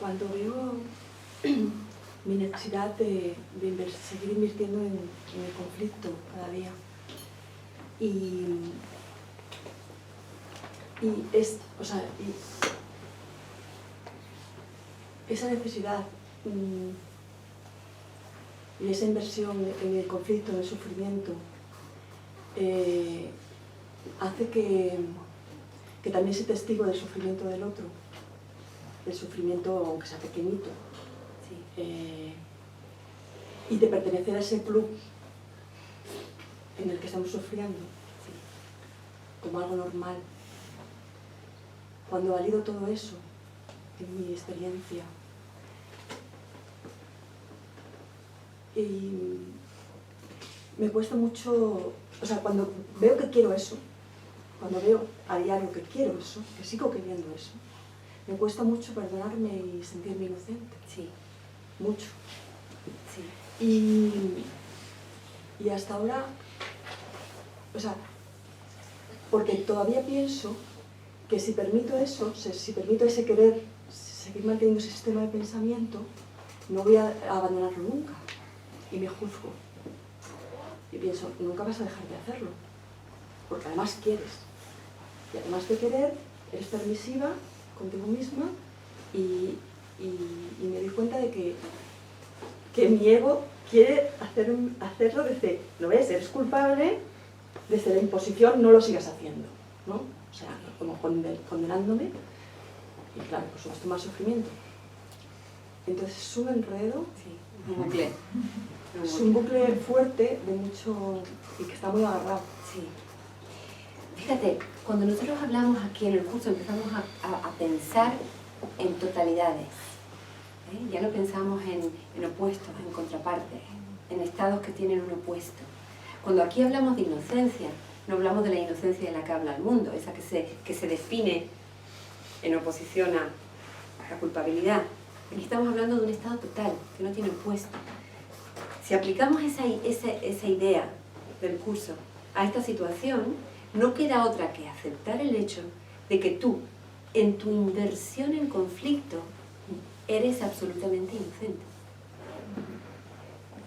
cuando veo mi necesidad de seguir invirtiendo en el conflicto cada día y esa necesidad y esa inversión en el conflicto, en el sufrimiento, hace que también sea testigo del sufrimiento del otro, del sufrimiento aunque sea pequeñito, sí. Y de pertenecer a ese club en el que estamos sufriendo, sí, como algo normal. Cuando valido todo eso, en mi experiencia, y me cuesta mucho, o sea, cuando veo que quiero eso, cuando veo a diario que quiero eso, que sigo queriendo eso, me cuesta mucho perdonarme y sentirme inocente. Sí. Mucho. Sí. Y hasta ahora, o sea, porque todavía pienso que si permito eso, si permito ese querer, seguir manteniendo ese sistema de pensamiento, no voy a abandonarlo nunca. Y me juzgo. Y pienso, nunca vas a dejar de hacerlo. Porque además quieres. Y además de querer, eres permisiva contigo misma y me doy cuenta de que mi ego quiere hacerlo desde, ¿lo ves? Eres culpable, desde la imposición no lo sigas haciendo, ¿no? O sea, como condenándome y claro, por supuesto más sufrimiento. Entonces es un enredo, sí, un bucle. Es un bucle fuerte de mucho y que está muy agarrado. Sí. Fíjate, cuando nosotros hablamos aquí en el curso empezamos a pensar en totalidades. Ya no pensamos en opuestos, en contrapartes, en estados que tienen un opuesto. Cuando aquí hablamos de inocencia, no hablamos de la inocencia de la que habla el mundo, esa que se define en oposición a la culpabilidad. Aquí estamos hablando de un estado total, que no tiene opuesto. Si aplicamos esa idea del curso a esta situación, no queda otra que aceptar el hecho de que tú, en tu inversión en conflicto, eres absolutamente inocente.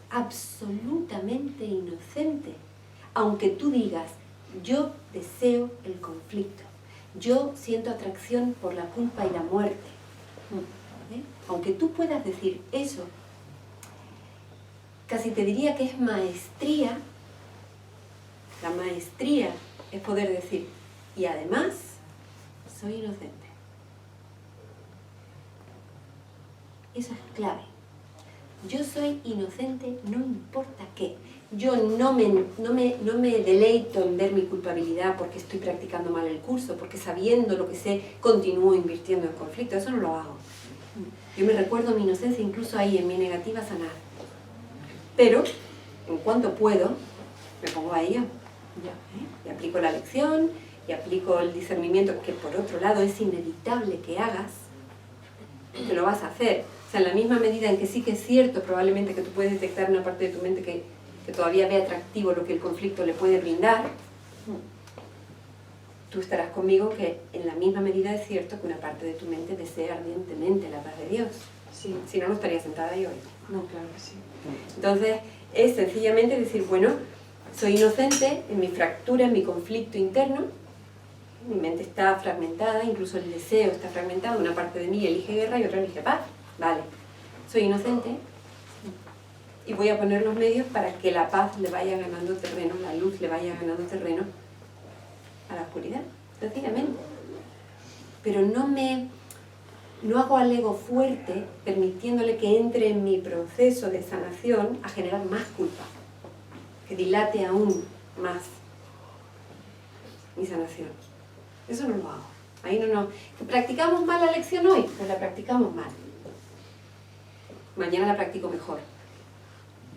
Absolutamente inocente. Aunque tú digas, yo deseo el conflicto, yo siento atracción por la culpa y la muerte. Aunque tú puedas decir eso, casi te diría que es maestría. La maestría es poder decir, y además, soy inocente. Eso es clave. Yo soy inocente, no importa qué. Yo no me deleito en ver mi culpabilidad porque estoy practicando mal el curso, porque sabiendo lo que sé, continúo invirtiendo en conflicto. Eso no lo hago. Yo me recuerdo mi inocencia incluso ahí, en mi negativa a sanar. Pero, en cuanto puedo, me pongo a ello. Y aplico la lección, y aplico el discernimiento, que por otro lado es inevitable que hagas, que lo vas a hacer. O sea, en la misma medida en que sí que es cierto probablemente que tú puedes detectar una parte de tu mente que todavía ve atractivo lo que el conflicto le puede brindar, tú estarás conmigo que en la misma medida es cierto que una parte de tu mente desea ardientemente la paz de Dios. Sí. Si no, no estaría sentada ahí hoy. No, claro que sí. Entonces, es sencillamente decir, bueno, soy inocente en mi fractura, en mi conflicto interno, mi mente está fragmentada, incluso el deseo está fragmentado, una parte de mí elige guerra y otra elige paz. Vale, soy inocente y voy a poner los medios para que la paz le vaya ganando terreno, la luz le vaya ganando terreno a la oscuridad, sencillamente. Pero no hago al ego fuerte permitiéndole que entre en mi proceso de sanación a generar más culpa, que dilate aún más mi sanación. Eso no lo hago. Ahí no. ¿Que practicamos mal la lección hoy? Pues la practicamos mal. Mañana la practico mejor.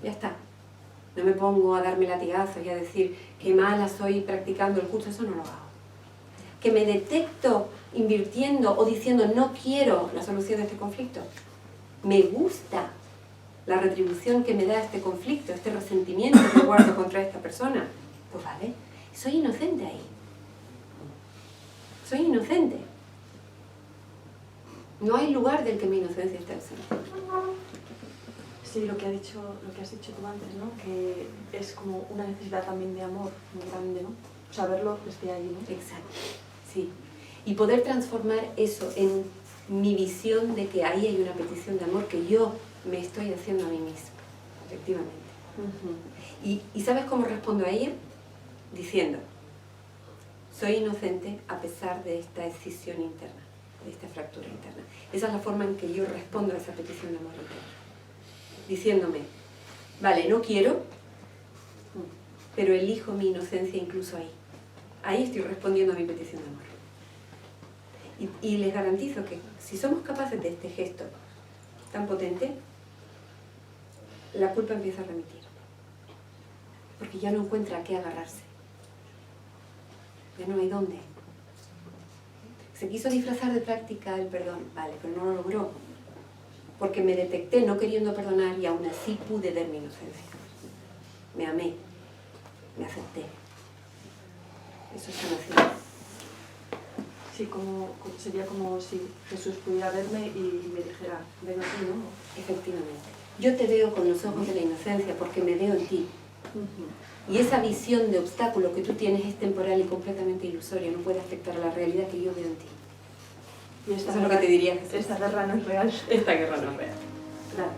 Ya está. No me pongo a darme latigazos y a decir qué mala soy practicando el curso. Eso no lo hago. Que me detecto invirtiendo o diciendo no quiero la solución de este conflicto. Me gusta la retribución que me da este conflicto, este resentimiento que guardo contra esta persona. Pues vale, soy inocente ahí. Soy inocente. No hay lugar del que mi inocencia esté ausente. Sí, lo que has dicho tú antes, ¿no? Que es como una necesidad también de amor muy grande, ¿no? Saberlo desde ahí, ¿no? Exacto, sí. Y poder transformar eso en mi visión de que ahí hay una petición de amor que yo me estoy haciendo a mí misma, efectivamente. ¿Y sabes cómo respondo a ella? Diciendo, soy inocente a pesar de esta escisión interna, de esta fractura interna. Esa es la forma en que yo respondo a esa petición de amor interna. Diciéndome, vale, no quiero, pero elijo mi inocencia incluso ahí. Ahí estoy respondiendo a mi petición de amor. Y les garantizo que si somos capaces de este gesto tan potente, la culpa empieza a remitir. Porque ya no encuentra a qué agarrarse. Ya no hay dónde. Se quiso disfrazar de práctica el perdón, vale, pero no lo logró. Porque me detecté no queriendo perdonar y aún así pude ver mi inocencia. Me amé, me acepté. Eso es sanación. Sí, sería como si Jesús pudiera verme y me dijera, ven aquí, ¿no? Efectivamente. Yo te veo con los ojos de la inocencia porque me veo en ti. Y esa visión de obstáculo que tú tienes es temporal y completamente ilusoria, no puede afectar a la realidad que yo veo en ti. Y eso es lo que te diría Jesús. Esta guerra no es real. Esta guerra no es real. Claro.